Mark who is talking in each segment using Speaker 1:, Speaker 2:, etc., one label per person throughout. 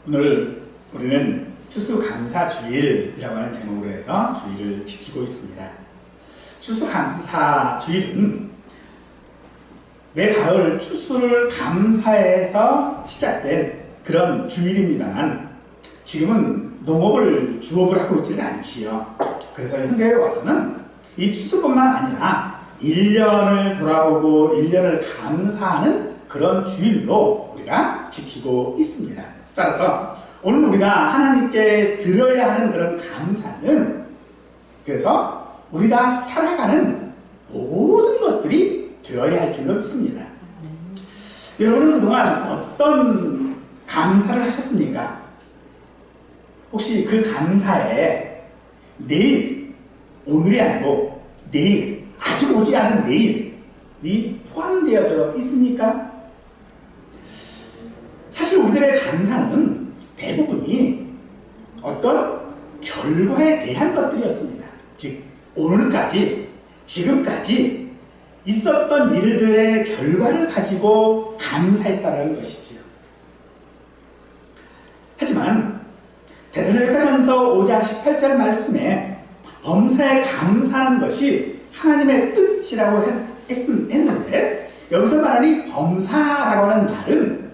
Speaker 1: 오늘 우리는 추수감사주일이라고 하는 제목으로 해서 주일을 지키고 있습니다. 추수감사주일은 매 가을 추수를 감사해서 시작된 그런 주일입니다만 지금은 농업을 주업을 하고 있지는 않지요. 그래서 현대에 와서는 이 추수뿐만 아니라 1년을 돌아보고 1년을 감사하는 그런 주일로 우리가 지키고 있습니다. 따라서 오늘 우리가 하나님께 드려야 하는 그런 감사는 그래서 우리가 살아가는 모든 것들이 되어야 할 줄로 믿습니다. 여러분은 그동안 어떤 감사를 하셨습니까? 혹시 그 감사에 내일, 오늘이 아니고 내일, 아직 오지 않은 내일이 포함되어져 있습니까? 사실 우리들의 감사는 대부분이 어떤 결과에 대한 것들이었습니다. 즉 오늘까지, 지금까지 있었던 일들의 결과를 가지고 감사했다는 것이지요. 하지만 데살로니가전서 5장 18절 말씀에 범사에 감사하는 것이 하나님의 뜻이라고 했는데 여기서 말하는 이 범사라고 하는 말은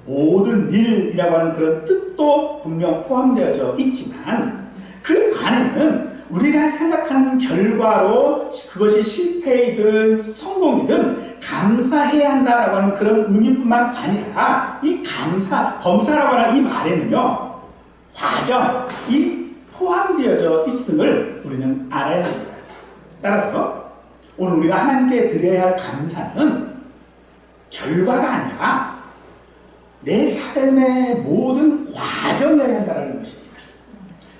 Speaker 1: 모든 일이라고 하는 그런 뜻도 분명 포함되어져 있지만 그 안에는 우리가 생각하는 결과로 그것이 실패이든 성공이든 감사해야 한다라고 하는 그런 의미뿐만 아니라 이 범사라고 하는 이 말에는요 과정이 포함되어져 있음을 우리는 알아야 합니다. 따라서 오늘 우리가 하나님께 드려야 할 감사는 결과가 아니라 내 삶의 모든 과정이어야 한다는 것입니다.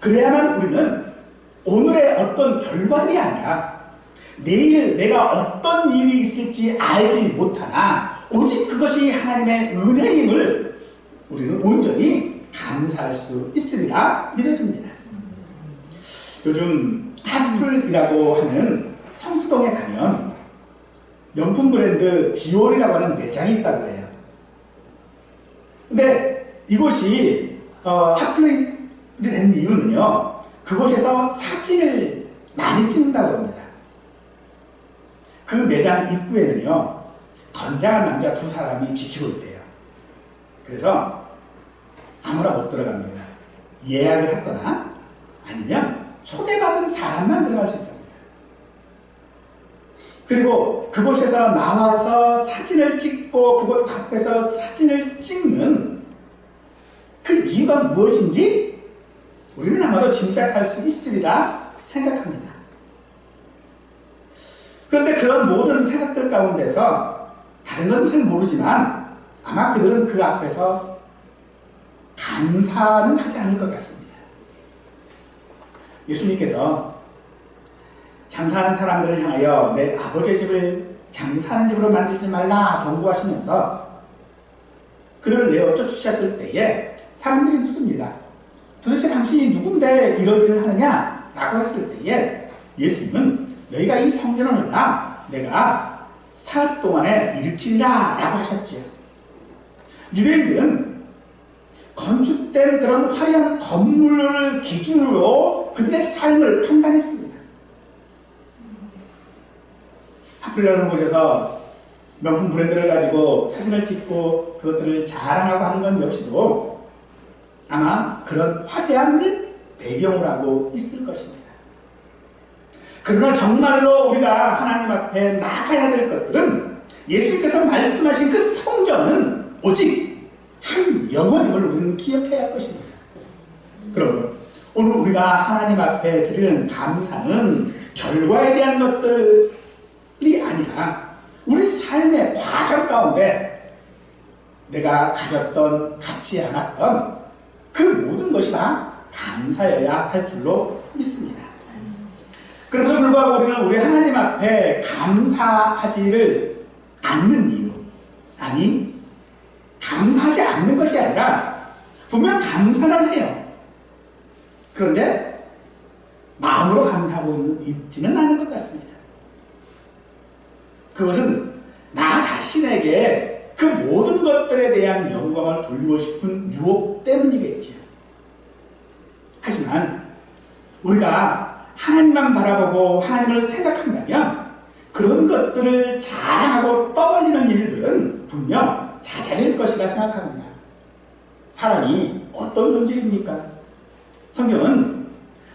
Speaker 1: 그래야만 우리는 오늘의 어떤 결과들이 아니라 내일 내가 어떤 일이 있을지 알지 못하나 오직 그것이 하나님의 은혜임을 우리는 온전히 감사할 수 있으리라 믿어집니다. 요즘 하플이라고 하는 성수동에 가면 명품 브랜드 디올이라고 하는 매장이 있다고 해요. 근데 이곳이 하플이 된 이유는요, 그곳에서 사진을 많이 찍는다고 합니다. 그 매장 입구에는요, 건장한 남자 2사람이 지키고 있대요. 그래서 아무나 못 들어갑니다. 예약을 했거나 아니면 초대받은 사람만 들어갈 수 있답니다. 그리고 그곳에서 나와서 사진을 찍고 그곳 앞에서 사진을 찍는 그 이유가 무엇인지 우리는 아마도 짐작할 수 있으리라 생각합니다. 그런데 그런 모든 생각들 가운데서 다른 것은 잘 모르지만 아마 그들은 그 앞에서 감사는 하지 않을 것 같습니다. 예수님께서 장사하는 사람들을 향하여 내 아버지의 집을 장사하는 집으로 만들지 말라 경고하시면서 그들을 내어 쫓으셨을 때에 사람들이 묻습니다. 도대체 당신이 누군데 이런 일을 하느냐? 라고 했을 때에 예수님은 너희가 이 성전을 올라 내가 사흘 동안에 일으키리라 라고 하셨지요. 유대인들은 건축된 그런 화려한 건물을 기준으로 그들의 삶을 판단했습니다. 하플이라는 곳에서 명품 브랜드를 가지고 사진을 찍고 그것들을 자랑하고 하는 건 역시도 아마 그런 화려함을 배경으로 하고 있을 것입니다. 그러나 정말로 우리가 하나님 앞에 나가야 될 것들은 예수님께서 말씀하신 그 성전은 오직 한 영혼임을 우리는 기억해야 할 것입니다. 그러므로 오늘 우리가 하나님 앞에 드리는 감사는 결과에 대한 것들이 아니라 우리 삶의 과정 가운데 내가 가졌던, 갖지 않았던 그 모든 것이 다 감사여야 할 줄로 믿습니다. 그럼에도 불구하고 우리는 우리 하나님 앞에 감사하지를 않는 이유, 아니 감사하지 않는 것이 아니라 분명 감사를 해요. 그런데 마음으로 감사하고 있지는 않은 것 같습니다. 그것은 나 자신에게 그 모든 것들 것들에 대한 영광을 돌리고 싶은 유혹 때문이겠지요. 하지만 우리가 하나님만 바라보고 하나님을 생각한다면 그런 것들을 자랑하고 떠벌리는 일들은 분명 잦아질 것이라 생각합니다. 사람이 어떤 존재입니까? 성경은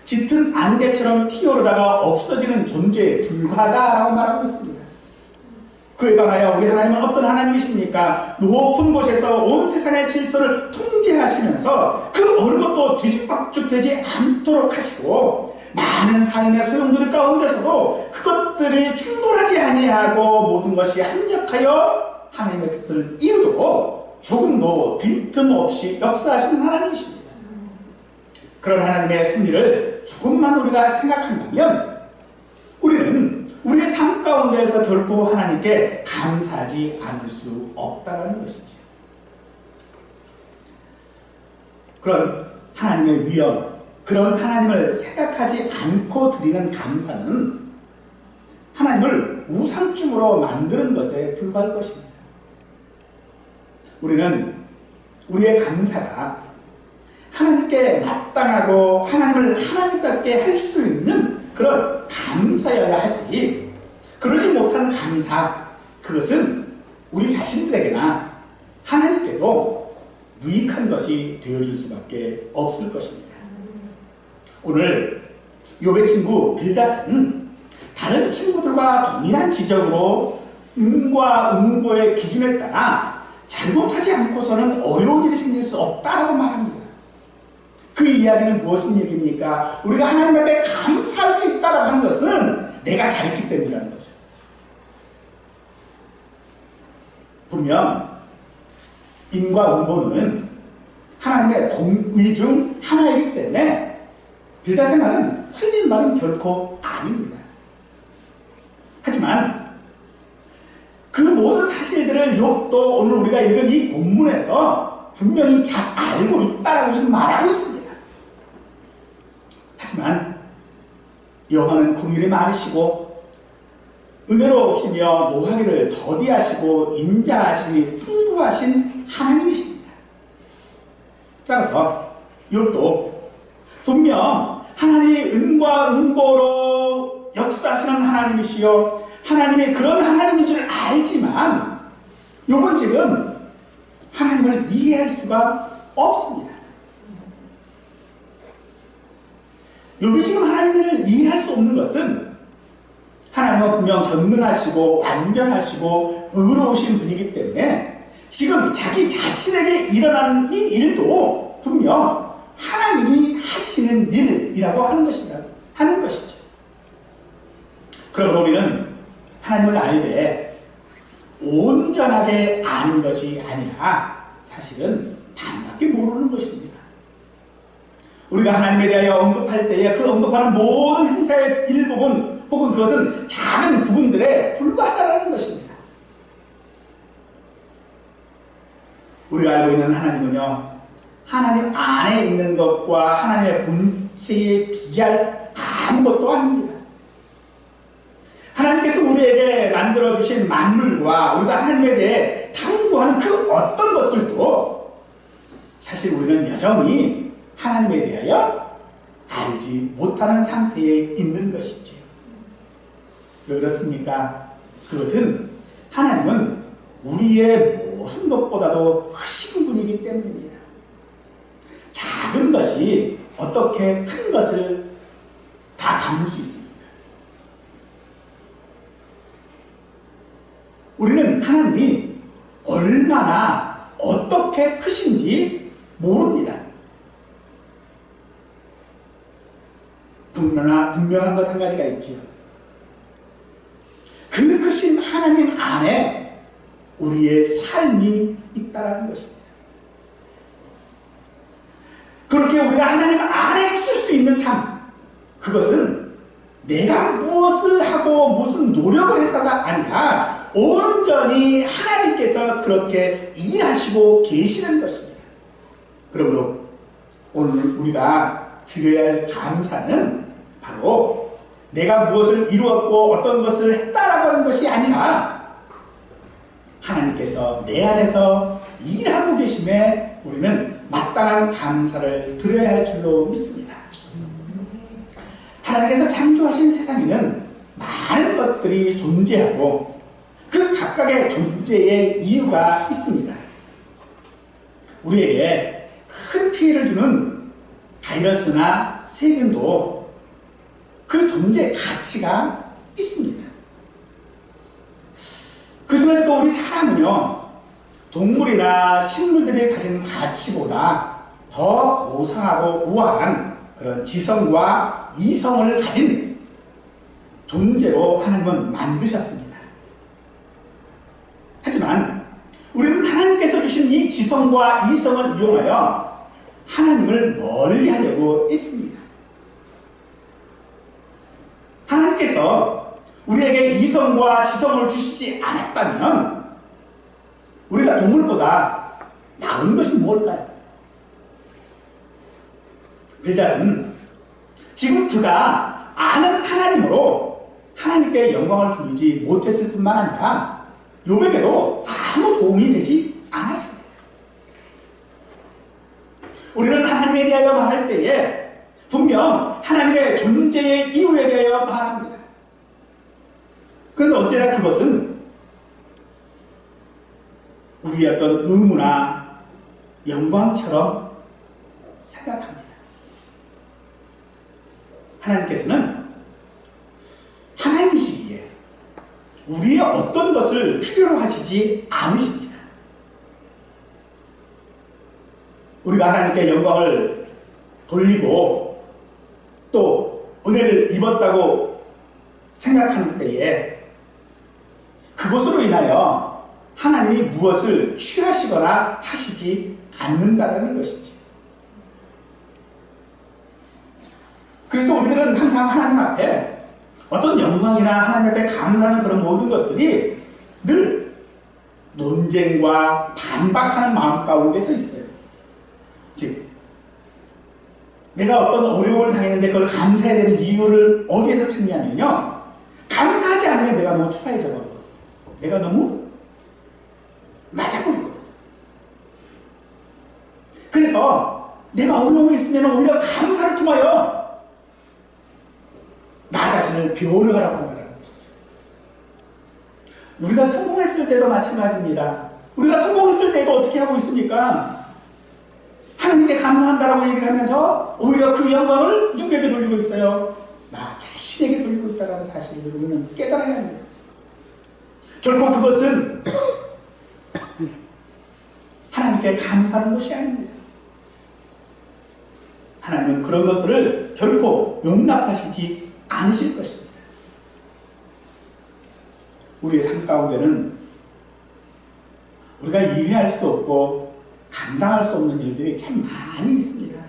Speaker 1: 짙은 안개처럼 피어오르다가 없어지는 존재에 불과하다라고 말하고 있습니다. 그에 반하여 우리 하나님은 어떤 하나님이십니까? 높은 곳에서 온 세상의 질서를 통제하시면서 그 어느 것도 뒤죽박죽되지 않도록 하시고 많은 삶의 소용돌이 가운데서도 그것들이 충돌하지 아니하고 모든 것이 합력하여 하나님의 뜻을 이루도록 조금도 빈틈없이 역사하시는 하나님이십니다. 그런 하나님의 섭리를 조금만 우리가 생각한다면 우리는 우리의 삶 가운데에서 결코 하나님께 감사하지 않을 수 없다는 것이죠. 그런 하나님의 위엄, 그런 하나님을 생각하지 않고 드리는 감사는 하나님을 우상충으로 만드는 것에 불과할 것입니다. 우리는 우리의 감사가 하나님께 마땅하고 하나님을 하나님답게 할 수 있는 그런 감사여야 하지, 그러지 못한 감사, 그것은 우리 자신들에게나 하나님께도 유익한 것이 되어줄 수밖에 없을 것입니다. 오늘 욥의 친구 빌닷은 다른 친구들과 동일한 지적으로 응과 응보의 기준에 따라 잘못하지 않고서는 어려운 일이 생길 수 없다라고 말합니다. 그 이야기는 무엇인 얘기입니까? 우리가 하나님 앞에 감사할 수 있다라고 하는 것은 내가 잘했기 때문이라는 거죠. 분명 인과 응보는 하나님의 공의 중 하나이기 때문에 빌닷의 말은 틀린 말은 결코 아닙니다. 하지만 그 모든 사실들을 욥도 오늘 우리가 읽은 이 본문에서 분명히 잘 알고 있다라고 지금 말하고 있습니다. 하지만 여호와는 긍휼이 많으시고 은혜로우시며 노하기를 더디하시고 인자하심이 풍부하신 하나님이십니다. 따라서 욥도 분명 하나님이 은과 은보로 역사하시는 하나님이시여 하나님이 그런 하나님인 줄 알지만 욥은 지금 하나님을 이해할 수가 없습니다. 욥이 지금 하나님을 이해할 수 없는 것은 하나님은 분명 전능하시고 완전하시고 의로우신 분이기 때문에 지금 자기 자신에게 일어나는 이 일도 분명 하나님이 하시는 일이라고 하는 것이죠. 그러므로 우리는 하나님을 알되 온전하게 아는 것이 아니라 사실은 반밖에 모르는 것입니다. 우리가 하나님에 대하여 언급할 때에 그 언급하는 모든 행사의 일부분 혹은 그것은 작은 부분들에 불과하다는 것입니다. 우리가 알고 있는 하나님은요, 하나님 안에 있는 것과 하나님의 본체에 비할 아무것도 아닙니다. 하나님께서 우리에게 만들어주신 만물과 우리가 하나님에 대해 탐구하는 그 어떤 것들도 사실 우리는 여전히 하나님에 대하여 알지 못하는 상태에 있는 것이지요. 왜 그렇습니까? 그것은 하나님은 우리의 모든 것보다도 크신 분이기 때문입니다. 작은 것이 어떻게 큰 것을 다 담을 수 있습니까? 우리는 하나님이 얼마나 어떻게 크신지 모릅니다. 분명한 것 한 가지가 있지요. 그 크신 하나님 안에 우리의 삶이 있다는 것입니다. 그렇게 우리가 하나님 안에 있을 수 있는 삶, 그것은 내가 무엇을 하고 무슨 노력을 해서가 아니라 온전히 하나님께서 그렇게 일하시고 계시는 것입니다. 그러므로 오늘 우리가 드려야 할 감사는 바로 내가 무엇을 이루었고 어떤 것을 했다라고 하는 것이 아니라 하나님께서 내 안에서 일하고 계심에 우리는 마땅한 감사를 드려야 할 줄로 믿습니다. 하나님께서 창조하신 세상에는 많은 것들이 존재하고 그 각각의 존재의 이유가 있습니다. 우리에게 큰 피해를 주는 바이러스나 세균도 그 존재 가치가 있습니다. 그 중에서도 우리 사람은요, 동물이나 식물들이 가진 가치보다 더 고상하고 우아한 그런 지성과 이성을 가진 존재로 하나님은 만드셨습니다. 하지만 우리는 하나님께서 주신 이 지성과 이성을 이용하여 하나님을 멀리하려고 했습니다. 하나님께서 우리에게 이성과 지성을 주시지 않았다면 우리가 동물보다 나은 것이 무엇일까요? 빌닷은 지금 그가 아는 하나님으로 하나님께 영광을 돌리지 못했을 뿐만 아니라 욥에게도 아무 도움이 되지 않았습니다. 우리는 하나님에 대하여 말할 때에 분명 하나님의 존재의 이유에 대하여 말합니다. 그런데 언제나 그것은 우리의 어떤 의무나 영광처럼 생각합니다. 하나님께서는 하나님이시기에 우리의 어떤 것을 필요로 하시지 않으십니다. 우리가 하나님께 영광을 돌리고 또 은혜를 입었다고 생각하는 때에 그것으로 인하여 하나님이 무엇을 취하시거나 하시지 않는다는 것이죠. 그래서 우리들은 항상 하나님 앞에 어떤 영광이나 하나님 앞에 감사하는 그런 모든 것들이 늘 논쟁과 반박하는 마음 가운데 서 있어요. 즉, 내가 어떤 어려움을 당했는데 그걸 감사해야 되는 이유를 어디에서 찾냐면요, 감사하지 않으면 내가 너무 초라해져 버리거든. 내가 너무 낮아버리거든. 그래서 내가 어려움이 있으면 오히려 감사를 통하여 나 자신을 배우려고 한다는 거죠. 우리가 성공했을 때도 마찬가지입니다. 우리가 성공했을 때도 어떻게 하고 있습니까? 하나님께 감사한다라고 얘기를 하면서 오히려 그 영광을 누구에게 돌리고 있어요? 나 자신에게 돌리고 있다는 사실을 우리는 깨달아야 합니다. 결국 그것은 하나님께 감사하는 것이 아닙니다. 하나님은 그런 것들을 결코 용납하시지 않으실 것입니다. 우리의 삶 가운데는 우리가 이해할 수 없고 감당할 수 없는 일들이 참 많이 있습니다.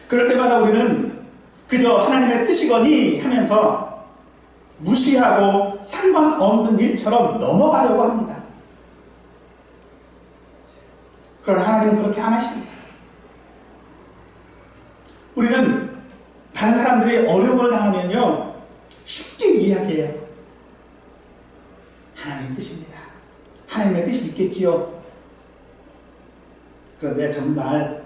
Speaker 1: 그럴 때마다 우리는 그저 하나님의 뜻이거니 하면서 무시하고 상관없는 일처럼 넘어가려고 합니다. 그러나 하나님은 그렇게 안 하십니다. 우리는 다른 사람들이 어려움을 당하면요, 쉽게 이야기해요. 하나님 뜻입니다. 하나님의 뜻이 있겠지요. 그런데 정말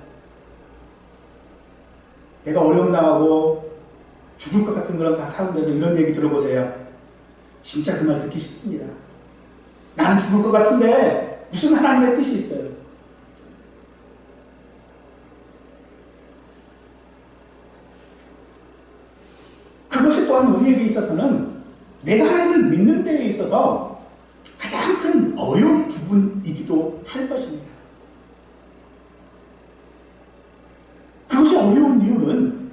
Speaker 1: 내가 어려움 당하고 죽을 것 같은 그런 가운데서 이런 얘기 들어보세요. 진짜 그 말 듣기 싫습니다. 나는 죽을 것 같은데 무슨 하나님의 뜻이 있어요? 그것이 또한 우리에게 있어서는 내가 하나님을 믿는 데에 있어서 가장 큰 어려운 부분이기도 할 것입니다. 그것이 어려운 이유는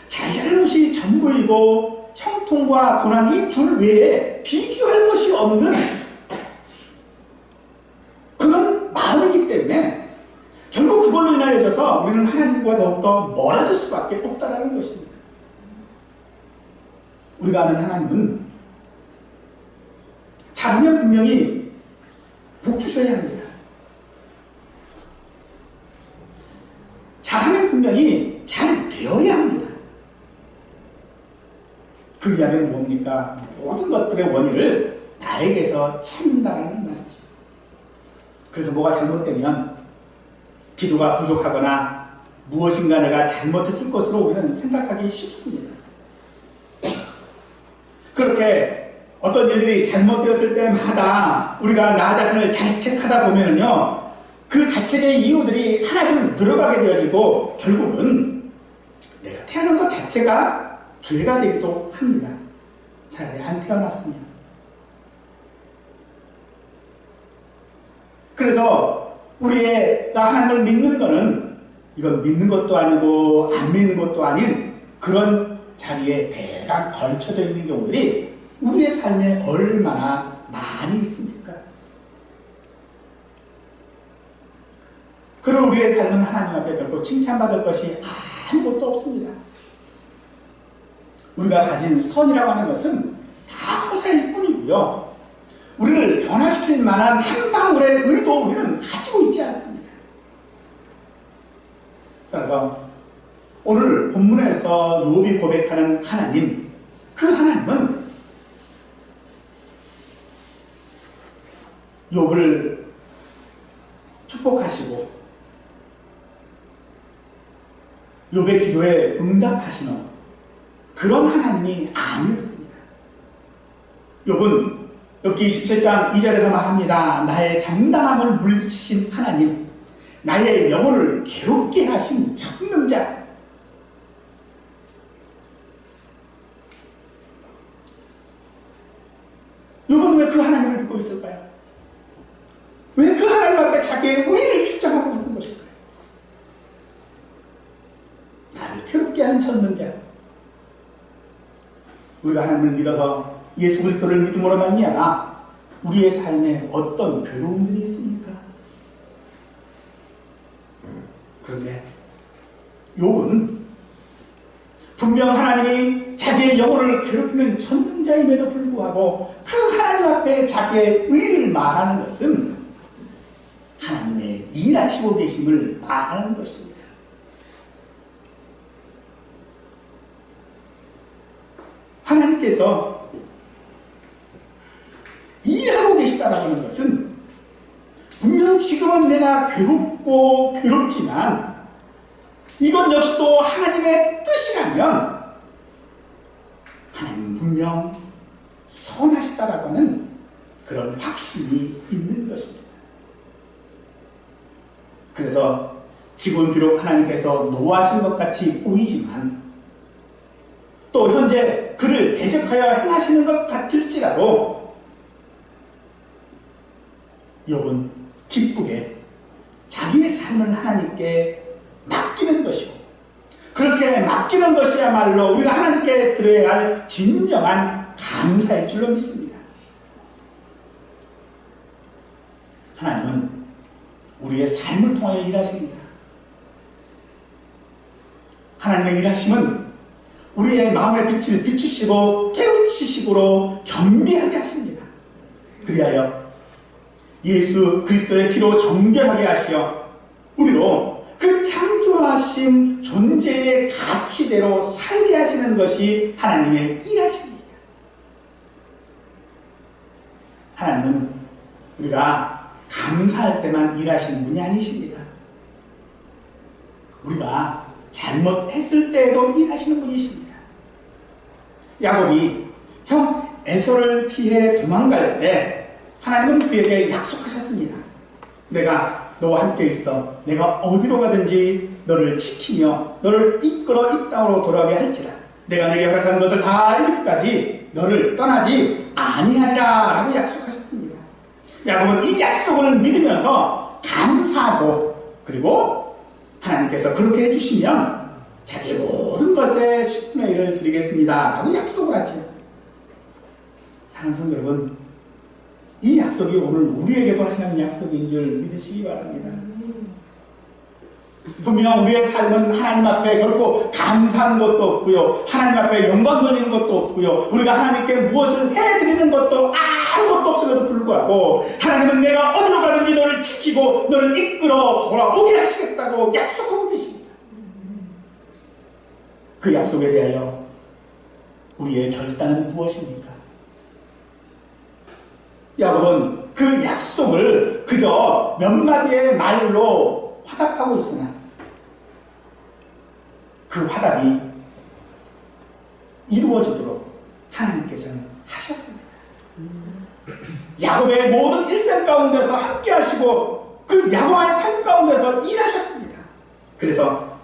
Speaker 1: 잘잘못이 전부이고 형통과 고난 이 둘 외에 비교할 것이 없는 그런 마음이기 때문에 결국 그걸로 인하여져서 우리는 하나님과 더욱더 멀어질 수밖에 없다는 것입니다. 우리가 아는 하나님은 잘하면 분명히 복 주셔야 합니다. 잘하면 분명히 잘 되어야 합니다. 그 이야기는 뭡니까? 모든 것들의 원인을 나에게서 찾는다는 말이죠. 그래서 뭐가 잘못되면 기도가 부족하거나 무엇인가 내가 잘못했을 것으로 우리는 생각하기 쉽습니다. 그렇게 어떤 일들이 잘못되었을 때마다 우리가 나 자신을 자책하다 보면요, 그 자책의 이유들이 하나둘 늘어가게 되어지고 결국은 내가 태어난 것 자체가 죄가 되기도 합니다. 차라리 안 태어났으면. 그래서 우리가 하나님을 믿는 것은 이건 믿는 것도 아니고 안 믿는 것도 아닌 그런 자리에 대강 걸쳐져 있는 경우들이 우리의 삶에 얼마나 많이 있습니까? 그런 우리의 삶은 하나님 앞에 결코 칭찬받을 것이 아무것도 없습니다. 우리가 가진 선이라고 하는 것은 다 허사일 뿐이고요. 우리를 변화시킬 만한 한 방울의 의도 우리는 가지고 있지 않습니다. 그래서 오늘 본문에서 욥이 고백하는 하나님, 그 하나님은 욥을 축복하시고 욥의 기도에 응답하시는 그런 하나님이 아니었습니다. 욥은 욥기 27장 2절에서 말합니다. 나의 정당함을 물리치신 하나님, 나의 영혼을 괴롭게 하신 전능자. 욥은 왜 그 하나님을 믿고 있을까요? 왜 그 하나님 앞에 자기의 의의를 주장하고 있는 것일까요? 나를 괴롭게 하는 전능자. 우리가 하나님을 믿어서 예수 그리스도를 믿음으로 말미암아 우리의 삶에 어떤 괴로움들이 있습니까? 그런데 욥은 분명 하나님이 자기의 영혼을 괴롭히는 전능자임에도 불구하고 그 하나님 앞에 자기의 의를 말하는 것은 하나님의 일하시고 계심을 말하는 것입니다. 하나님께서 일하고 계시다라고 하는 것은 분명 지금은 내가 괴롭지만 이건 역시도 하나님의 뜻이라면 하나님은 분명 선하시다라고 하는 그런 확신이 있는 것입니다. 그래서 지금 비록 하나님께서 노하신 것 같이 보이지만 또 현재 그를 대적하여 행하시는 것 같을지라도 욥은 기쁘게 자기의 삶을 하나님께 맡기는 것이고 그렇게 맡기는 것이야말로 우리가 하나님께 드려야 할 진정한 감사일 줄로 믿습니다. 하나님은 우리의 삶을 통하여 일하십니다. 하나님의 일하심은 우리의 마음의 빛을 비추시고 깨우치시고 겸비하게 하십니다. 그리하여 예수 그리스도의 피로 정결하게 하시어 우리로 그 창조하신 존재의 가치대로 살게 하시는 것이 하나님의 일하십니다. 하나님은 우리가 감사할 때만 일하시는 분이 아니십니다. 우리가 잘못했을 때에도 일하시는 분이십니다. 야곱이 형 에서를 피해 도망갈 때 하나님은 그에게 약속하셨습니다. 내가 너와 함께 있어 내가 어디로 가든지 너를 지키며 너를 이끌어 이 땅으로 돌아오게 할지라 내가 내게 허락한 것을 다 이루기까지 너를 떠나지 아니하리라 라고 약속하셨습니다. 야곱은 이 약속을 믿으면서 감사하고 그리고 하나님께서 그렇게 해주시면 자기의 모든 것에 10분의 1을 드리겠습니다 라고 약속을 하죠. 사랑하는 성도 여러분, 이 약속이 오늘 우리에게도 하시는 약속인 줄 믿으시기 바랍니다. 분명 우리의 삶은 하나님 앞에 결코 감사하는 것도 없고요, 하나님 앞에 영광 돌리는 것도 없고요, 우리가 하나님께 무엇을 해드리는 것도 아무것도 없음에도 불구하고 하나님은 내가 어디로 가든지 너를 지키고 너를 이끌어 돌아오게 하시겠다고 약속하고 계십니다. 그 약속에 대하여 우리의 결단은 무엇입니까? 야곱은 그 약속을 그저 몇 마디의 말로 화답하고 있으나 그 화답이 이루어지도록 하나님께서는 하셨습니다. 야곱의 모든 일생 가운데서 함께 하시고 그 야곱의 삶 가운데서 일하셨습니다. 그래서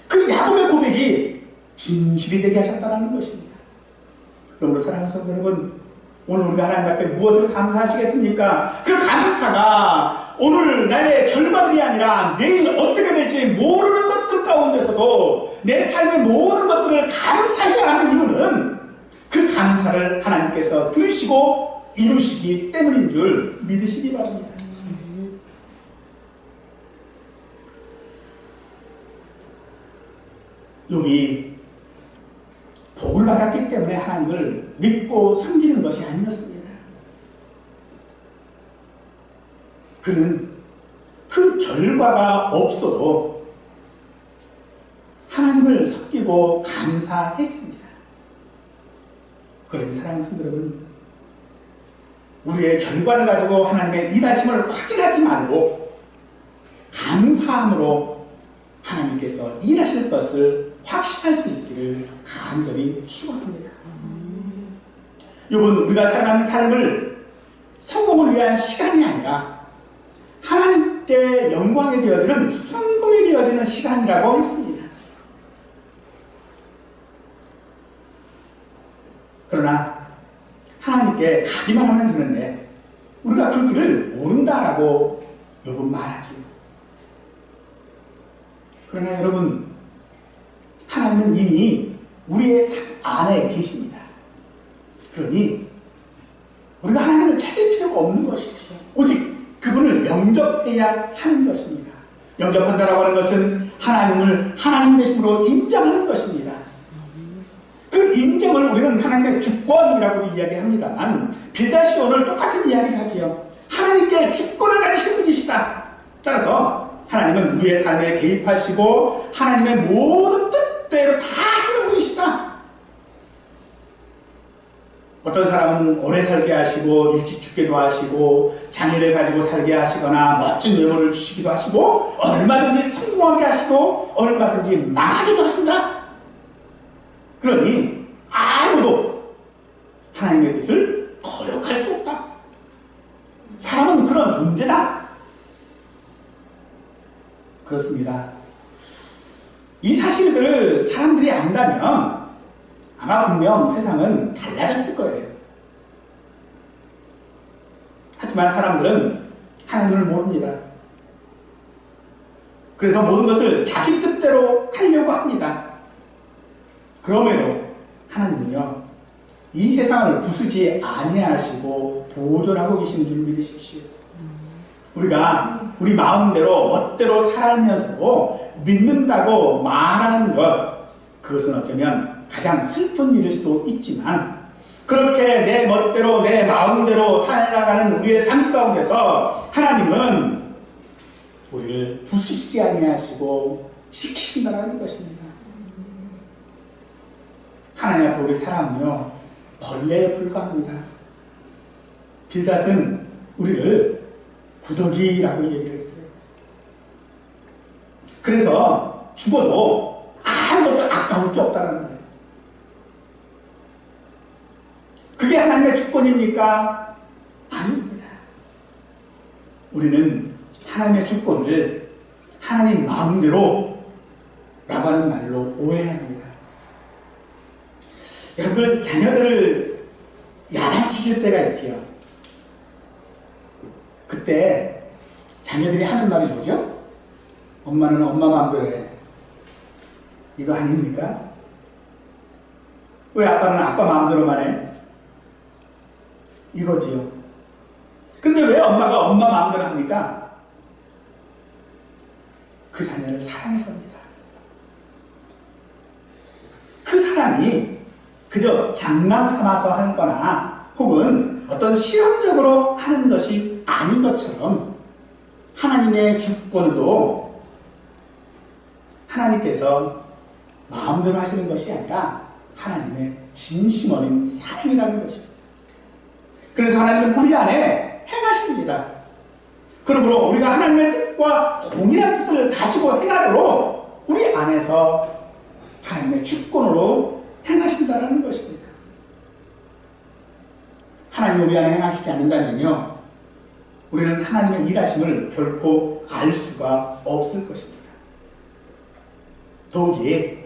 Speaker 1: 그 야곱의 고백이 진실이 되게 하셨다는 것입니다. 그러므로 사랑하는 성도 여러분, 오늘 우리가 하나님 앞에 무엇을 감사하시겠습니까? 그 감사가 오늘 나의 결과들이 아니라 내일 어떻게 될지 모르는 것들 가운데서도 내 삶의 모든 것들을 감사히 하는 이유는 그 감사를 하나님께서 들으시고 이루시기 때문인 줄 믿으시기 바랍니다. 욥이 복을 받았기 때문에 하나님을 믿고 섬기는 것이 아니었습니다. 그는 그 결과가 없어도 하나님을 섬기고 감사했습니다. 그러니 사랑하는 성도 여러분, 우리의 결과를 가지고 하나님의 일하심을 확인하지 말고 감사함으로 하나님께서 일하실 것을 확신할 수 있기를 간절히 축원합니다. 욥은 우리가 살아가는 삶을 성공을 위한 시간이 아니라 하나님께 영광이 되어지는 순공이 되어지는 시간이라고 했습니다. 그러나 하나님께 가기만 하면 되는데 우리가 그 길을 모른다라고 욥은 말하지. 그러나 여러분, 하나님은 이미 우리의 삶 안에 계십니다. 그러니 우리가 하나님을 찾을 필요가 없는 것이죠. 오직 그분을 영접해야 하는 것입니다. 영접한다라고 하는 것은 하나님을 하나님 되심으로 인정하는 것입니다. 그 인정을 우리는 하나님의 주권이라고 이야기합니다만 빌닷이 오늘 똑같은 이야기를 하지요. 하나님께 주권을 가지신 분이시다. 따라서 하나님은 우리의 삶에 개입하시고 하나님의 모든 뜻대로 다 하시는 분이시다. 어떤 사람은 오래 살게 하시고 일찍 죽게도 하시고 장애를 가지고 살게 하시거나 멋진 외모를 주시기도 하시고 얼마든지 성공하게 하시고 얼마든지 망하게도 하신다. 그러니 아무도 하나님의 뜻을 거역할 수 없다. 사람은 그런 존재다. 그렇습니다. 이 사실들을 사람들이 안다면 아마 분명 세상은 달라졌을 거예요. 하지만 사람들은 하나님을 모릅니다. 그래서 모든 것을 자기 뜻대로 하려고 합니다. 그럼에도 하나님은요, 이 세상을 부수지 아니하시고 보존하고 계시는 줄 믿으십시오. 우리가 우리 마음대로 멋대로 살면서도 믿는다고 말하는 것, 그것은 어쩌면 가장 슬픈 일일 수도 있지만 그렇게 내 멋대로 내 마음대로 살아가는 우리의 삶 가운데서 하나님은 우리를 부수시지 아니하시고 지키신다는 것입니다. 하나님 앞에 우리 사람은요, 벌레에 불과합니다. 빌닷은 우리를 구더기라고 얘기를 했어요. 그래서 죽어도 아무것도 아까울 게 없다는 거예요. 그게 하나님의 주권입니까? 아닙니다. 우리는 하나님의 주권을 하나님 마음대로 라고 하는 말로 오해합니다. 여러분들 자녀들을 야단치실 때가 있지요. 그때 자녀들이 하는 말이 뭐죠? 엄마는 엄마 마음대로 해. 이거 아닙니까? 왜 아빠는 아빠 마음대로만 해? 이거지요. 근데 왜 엄마가 엄마 마음대로 합니까? 그 자녀를 사랑해서입니다. 그 사랑이 그저 장난 삼아서 하는 거나 혹은 어떤 실험적으로 하는 것이 아닌 것처럼 하나님의 주권도 하나님께서 마음대로 하시는 것이 아니라 하나님의 진심 어린 사랑이라는 것입니다. 그래서 하나님은 우리 안에 행하실 행하십니다. 그러므로 우리가 하나님의 뜻과 동일한 뜻을 가지고 행하도록 우리 안에서 하나님의 주권으로 행하신다는 것입니다. 하나님이 우리 안에 행하시지 않는다면요, 우리는 하나님의 일하심을 결코 알 수가 없을 것입니다. 더욱이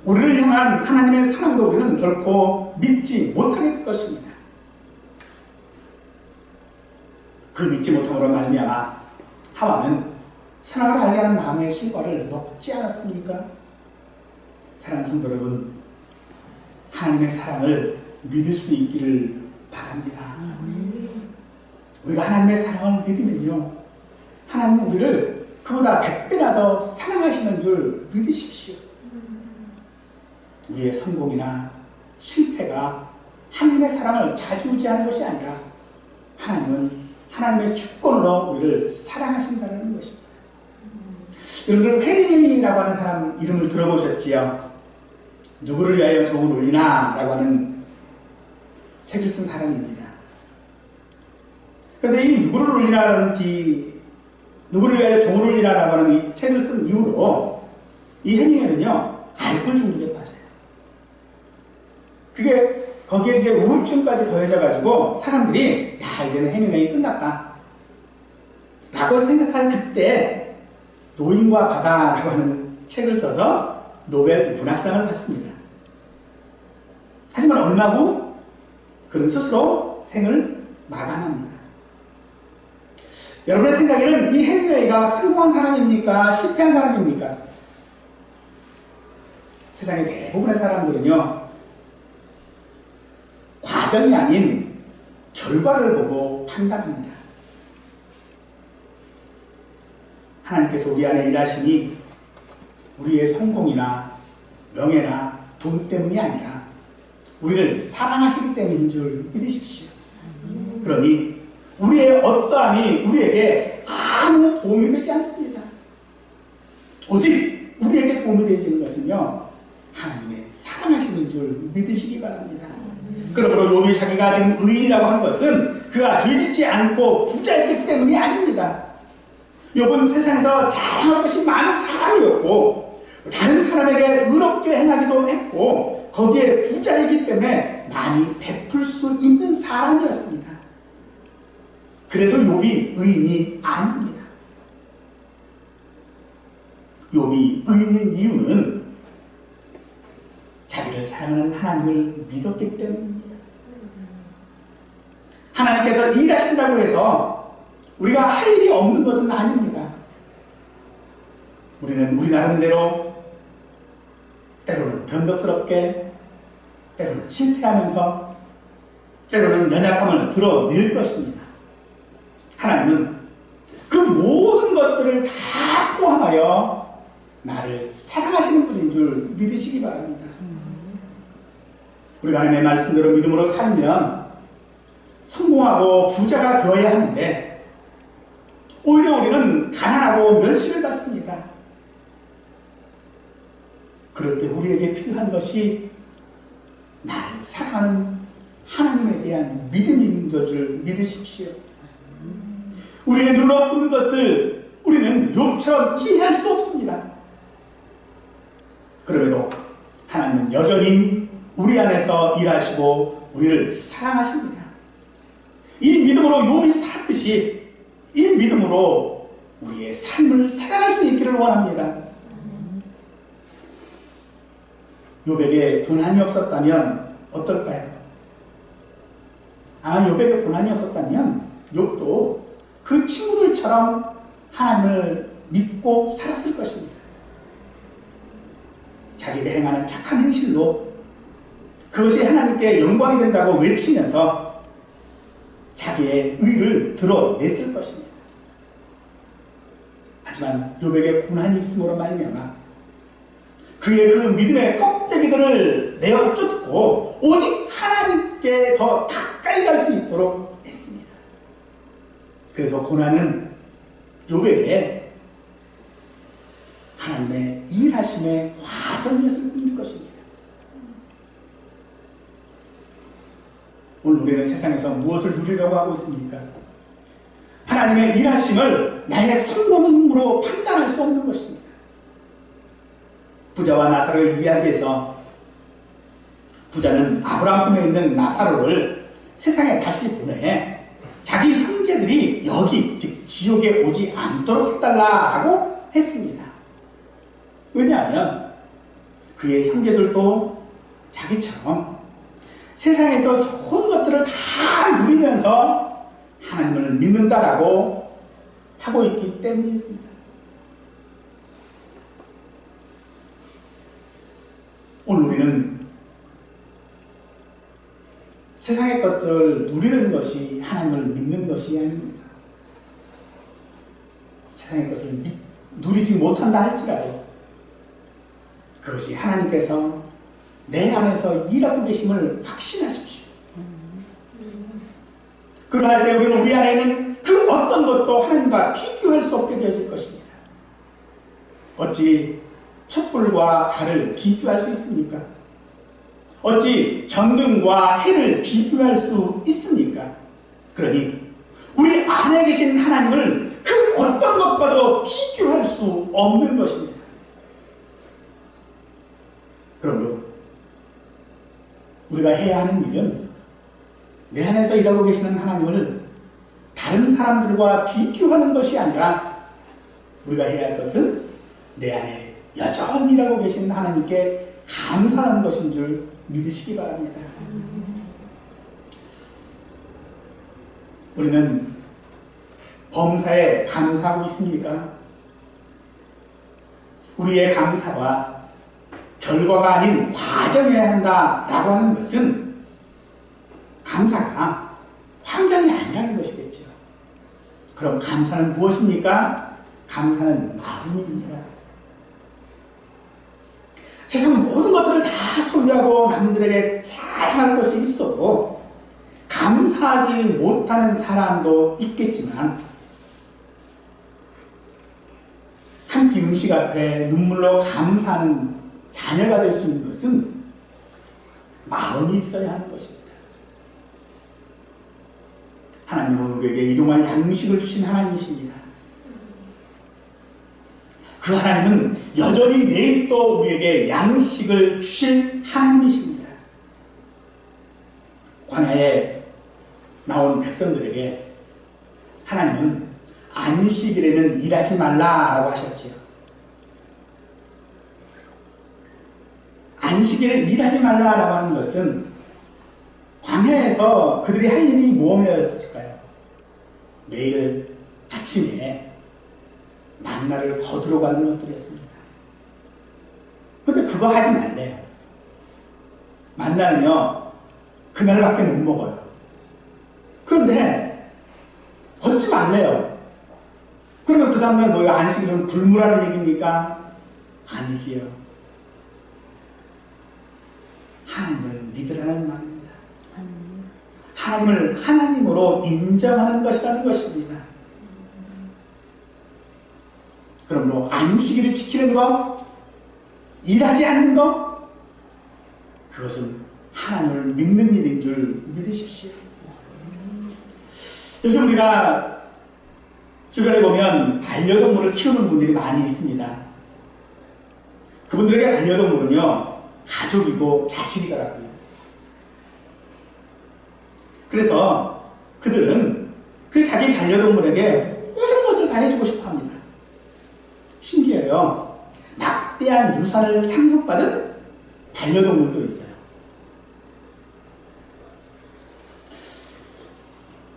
Speaker 1: 우리를 향한 하나님의 사랑도 우리는 결코 믿지 못하게 될 것입니다. 그 믿지 못함으로 말미암아 하와는 선악을 알게 하는 나무의 실과를 먹지 않았습니까? 사랑하는 성도 여러분, 하나님의 사랑을 믿을 수 있기를 바랍니다. 우리가 하나님의 사랑을 믿으면요, 하나님은 우리를 그보다 100배나 더 사랑하시는 줄 믿으십시오. 우리의 성공이나 실패가 하나님의 사랑을 좌지우지하는 것이 아니라 하나님은 하나님의 주권으로 우리를 사랑하신다는 것입니다. 여러분들 회린이라고 하는 사람 이름을 들어보셨지요? 누구를 위하여 종을 울리나? 라고 하는 책을 쓴 사람입니다. 그런데 이 누구를 울리나라는지, 누구를 위하여 종을 울리나라고 하는 이 책을 쓴 이후로 이 헤밍웨이는요, 알코올 중독에 빠져요. 그게 거기에 이제 우울증까지 더해져가지고 사람들이 야, 이제는 헤밍웨이 끝났다 라고 생각할 그때 노인과 바다라고 하는 책을 써서 노벨 문학상을 받습니다. 하지만 얼마 후 그는 스스로 생을 마감합니다. 여러분의 생각에는 이 헤밍웨이가 성공한 사람입니까? 실패한 사람입니까? 세상의 대부분의 사람들은요, 과정이 아닌 결과를 보고 판단합니다. 하나님께서 우리 안에 일하시니 우리의 성공이나 명예나 돈 때문이 아니라 우리를 사랑하시기 때문인 줄 믿으십시오. 그러니 우리의 어떠함이 우리에게 아무 도움이 되지 않습니다. 오직 우리에게 도움이 되시는 것은요, 하나님의 사랑하시는 줄 믿으시기 바랍니다. 그러므로 욥이 자기가 지금 의인이라고 한 것은 그가 죄짓지 않고 부자였기 때문이 아닙니다. 욥은 세상에서 자랑할 것이 많은 사람이었고 다른 사람에게 의롭게 행하기도 했고 거기에 부자이기 때문에 많이 베풀 수 있는 사람이었습니다. 그래서 욥이 의인이 아닙니다. 욥이 의인인 이유는 자기를 사랑하는 하나님을 믿었기 때문입니다. 하나님께서 일하신다고 해서 우리가 할 일이 없는 것은 아닙니다. 우리는 우리 나름대로 때로는 변덕스럽게, 때로는 실패하면서, 때로는 연약함을 드러낼 것입니다. 하나님은 그 모든 것들을 다 포함하여 나를 사랑하시는 분인 줄 믿으시기 바랍니다. 우리가 하나님의 말씀대로 믿음으로 살면 성공하고 부자가 되어야 하는데 오히려 우리는 가난하고 멸시를 받습니다. 그럴 때 우리에게 필요한 것이 나를 사랑하는 하나님에 대한 믿음인 것을 믿으십시오. 우리의 눈높은 것을 우리는 욥처럼 이해할 수 없습니다. 그럼에도 하나님은 여전히 우리 안에서 일하시고 우리를 사랑하십니다. 이 믿음으로 욥이 살듯이 이 믿음으로 우리의 삶을 살아갈 수 있기를 원합니다. 욥에게 고난이 없었다면 어떨까요? 아마 욥에게 고난이 없었다면 욥도 그 친구들처럼 하나님을 믿고 살았을 것입니다. 자기가 행하는 착한 행실로 그것이 하나님께 영광이 된다고 외치면서 자기의 의를 드러냈을 것입니다. 하지만 욥에게 고난이 있음으로 말미암아 그의 그 믿음의 껍데기들을 내어 쫓고 오직 하나님께 더 가까이 갈 수 있도록 했습니다. 그래서 고난은 욥에게 하나님의 일하심의 과정이었을 뿐일 것입니다. 오늘 우리는 세상에서 무엇을 누리려고 하고 있습니까? 하나님의 일하심을 나의 성공으로 판단할 수 없는 것입니다. 부자와 나사로의 이야기에서 부자는 아브라함 품에 있는 나사로를 세상에 다시 보내 자기 형제들이 여기 즉 지옥에 오지 않도록 해달라고 했습니다. 왜냐하면 그의 형제들도 자기처럼 세상에서 좋은 것들을 다 누리면서 하나님을 믿는다라고 하고 있기 때문입니다. 오늘 우리는 세상의 것들을 누리는 것이 하나님을 믿는 것이 아닙니다. 세상의 것을 누리지 못한다 할지라도 그것이 하나님께서 내 안에서 일하고 계심을 확신하십시오. 그러할 때 우리는 우리 안에 있는 그 어떤 것도 하나님과 비교할 수 없게 되어질 것입니다. 어찌 촛불과 달을 비교할 수 있습니까? 어찌 전등과 해를 비교할 수 있습니까? 그러니 우리 안에 계신 하나님을 그 어떤 것과도 비교할 수 없는 것입니다. 그러므로 우리가 해야 하는 일은 내 안에서 일하고 계시는 하나님을 다른 사람들과 비교하는 것이 아니라 우리가 해야 할 것은 내 안에 여전히 일하고 계신 하나님께 감사하는 것인 줄 믿으시기 바랍니다. 우리는 범사에 감사하고 있습니까? 우리의 감사와 결과가 아닌 과정이어야 한다라고 하는 것은 감사가 환경이 아니라는 것이겠죠. 그럼 감사는 무엇입니까? 감사는 마음입니다. 세상 모든 것들을 다 소유하고 남들에게 잘할 것이 있어도 감사하지 못하는 사람도 있겠지만 한 끼 음식 앞에 눈물로 감사하는 자녀가 될 수 있는 것은 마음이 있어야 하는 것입니다. 하나님은 우리에게 일용할 양식을 주신 하나님이십니다. 그 하나님은 여전히 내일 또 우리에게 양식을 주실 하나님이십니다. 광야에 나온 백성들에게 하나님은 안식일에는 일하지 말라라고 하셨지요. 안식일에 일하지 말라라고 하는 것은 광야에서 그들이 할 일이 무엇이었을까요? 매일 아침에 만나를 거두러 가는 것들이었습니다. 근데 그거 하지 말래요. 만나는요, 그날밖에 못 먹어요. 그런데 걷지 말래요. 그러면 그 다음날 뭐예요? 안식일은 굶으라는 얘기입니까? 아니지요. 하나님을 믿으라는 말입니다. 하나님을 하나님으로 인정하는 것이라는 것입니다. 그러므로 안식일을 지키는 것, 일하지 않는 것, 그것은 하나님을 믿는 일인 줄 믿으십시오. 요즘 우리가 주변에 보면 반려동물을 키우는 분들이 많이 있습니다. 그분들에게 반려동물은요, 가족이고 자식이더라고요. 그래서 그들은 그 자기 반려동물에게 모든 것을 다 해주고 싶어 합니다. 심지어요, 막대한 유산을 상속받은 반려동물도 있어요.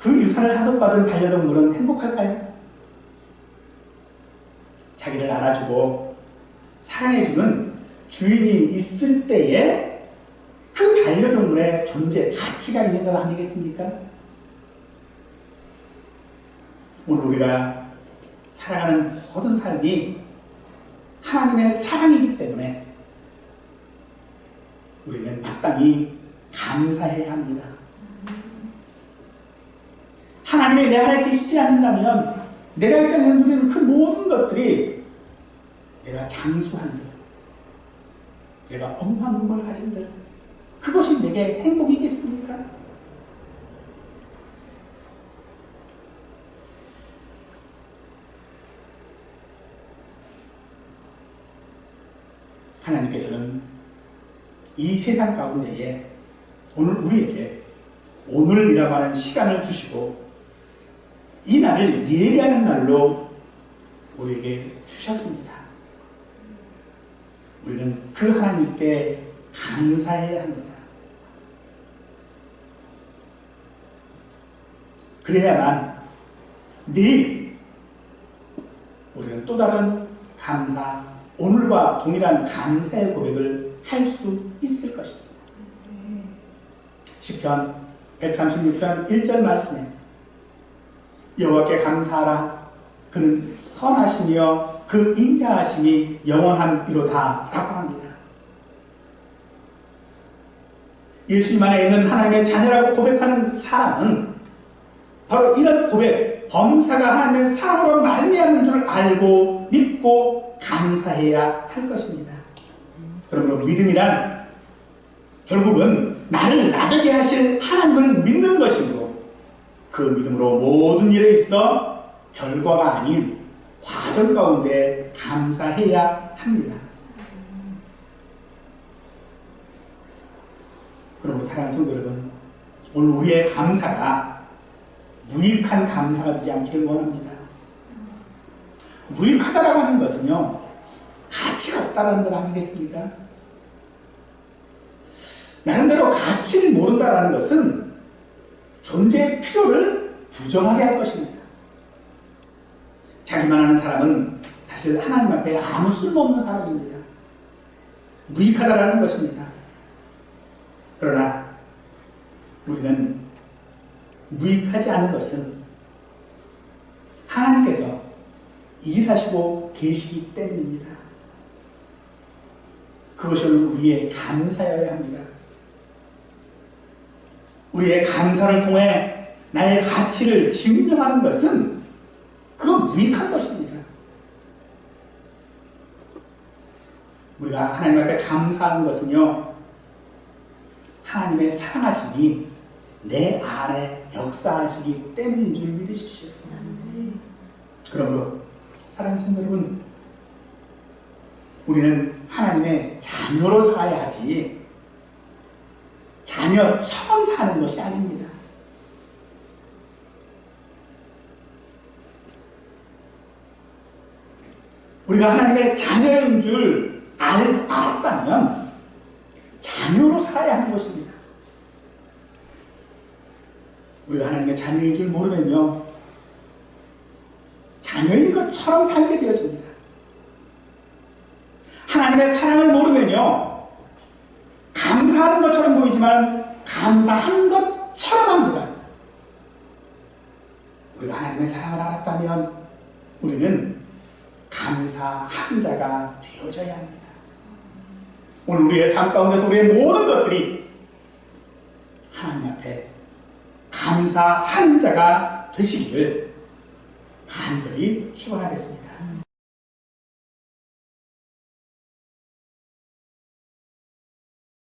Speaker 1: 그 유산을 상속받은 반려동물은 행복할까요? 자기를 알아주고 사랑해주는 주인이 있을 때에 그 반려동물의 존재, 가치가 있는 것 아니겠습니까? 오늘 우리가 살아가는 모든 삶이 하나님의 사랑이기 때문에 우리는 마땅히 감사해야 합니다. 하나님이 내 안에 계시지 않는다면 내가 이 땅에서 누리는 그 모든 것들이 내가 장수한 들, 내가 억만금을 가진 들, 그것이 내게 행복이겠습니까? 하나님께서는 이 세상 가운데에 오늘 우리에게 오늘이라고 하는 시간을 주시고 이 날을 예비하는 날로 우리에게 주셨습니다. 우리는 그 하나님께 감사해야 합니다. 그래야만 내일 우리는 또 다른 감사, 오늘과 동일한 감사의 고백을 할 수 있을 것입니다. 시편 136편 1절 말씀에 여호와께 감사하라. 그는 선하시며 그 인자하심이 영원함이로다 라고 합니다. 예수님 안에 있는 하나님의 자녀라고 고백하는 사람은 바로 이런 고백, 범사가 하나님의 사랑으로 말미암은 줄 알고 믿고 감사해야 할 것입니다. 그러므로 믿음이란 결국은 나를 나되게 하실 하나님을 믿는 것이고 그 믿음으로 모든 일에 있어 결과가 아닌 과정 가운데 감사해야 합니다. 그러므로 사랑하는 성도 여러분, 오늘 우리의 감사가 무익한 감사가 되지 않기를 원합니다. 무익하다라고 하는 것은요, 가치가 없다라는 것 아니겠습니까? 나름대로 가치를 모른다라는 것은 존재의 필요를 부정하게 할 것입니다. 자기만 하는 사람은 사실 하나님 앞에 아무 쓸모없는 사람입니다. 무익하다라는 것입니다. 그러나 우리는 무익하지 않은 것은 하나님께서 일하시고 계시기 때문입니다. 그것이 우리의 감사여야 합니다. 우리의 감사를 통해 나의 가치를 증명하는 것은 그건 무익한 것입니다. 우리가 하나님 앞에 감사하는 것은요, 하나님의 사랑하심이 내 안에 역사하시기 때문인 줄 믿으십시오. 그러므로 사랑하는 성도 여러분, 우리는 하나님의 자녀로 살아야 하지 자녀처럼 사는 것이 아닙니다. 우리가 하나님의 자녀인 줄 알았다면 자녀로 살아야 하는 것입니다. 우리가 하나님의 자녀인 줄 모르면요, 자녀인 것처럼 살게 되어집니다. 하나님의 사랑을 모르면요, 감사하는 것처럼 보이지만 감사하는 것처럼 합니다. 우리가 하나님의 사랑을 알았다면 우리는 감사한 자가 되어져야 합니다. 오늘 우리의 삶 가운데서 우리의 모든 것들이 하나님 앞에 감사한 자가 되시기를 간절히 축원하겠습니다.